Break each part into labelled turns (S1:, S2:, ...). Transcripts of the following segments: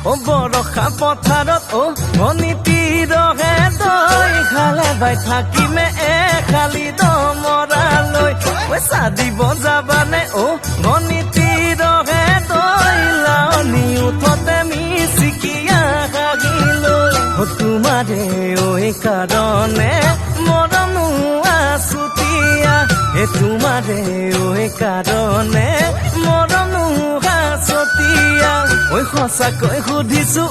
S1: বৰষা পথাৰত অনিতি ৰহে দৈ খালে বাই থাকিমে খালি দমৰালৈ পইচা দিব যাবানে অনিতি ৰহে দৈ লাৱনি উঠতে মিচিকিয়া হাগিলৈ তোমাৰে কাৰণে মৰমো আছুতীয়া তোমাৰে কাৰণে মৰমো আছতীয়া সঁচাকৈ সুধিছো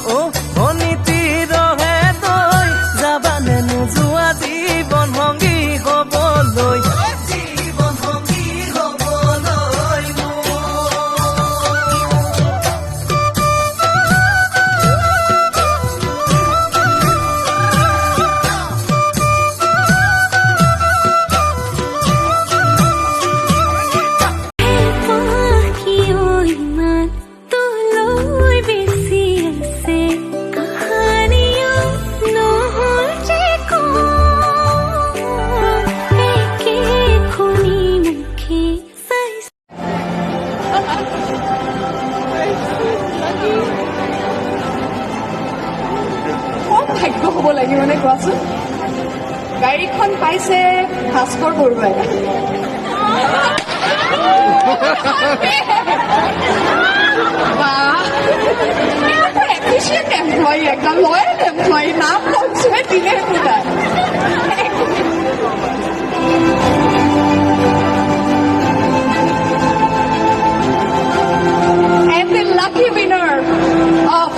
S1: অনিতি ৰহে দৈ যাবানে নোযোৱা জীৱন সংগী হ'বলৈ জীৱন সংগী হ'বলৈ
S2: ভাগ্য হ'ব লাগিব মানে কোৱাচোন গাড়ীখন পাইছে ভাস্কৰ বৰুৱাই এফিচিয়েণ্ট এমপ্লয়ী একদম লয়েল এমপ্লয়ী নাম লওঁছে দিনে পুৰা And the lucky winner of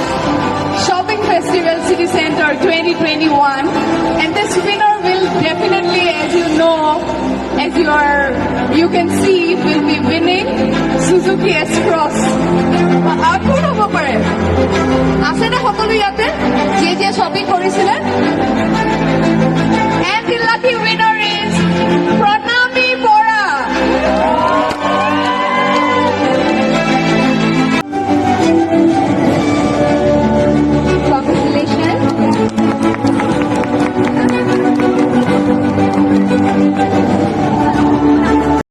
S2: Shopping Festival City Center 2021, and this winner will definitely, as you know, you can see, will be winning Suzuki S-Cross. Koon hobo pare? Ase na সকলো ইয়াতে যে shopping কৰিছিলে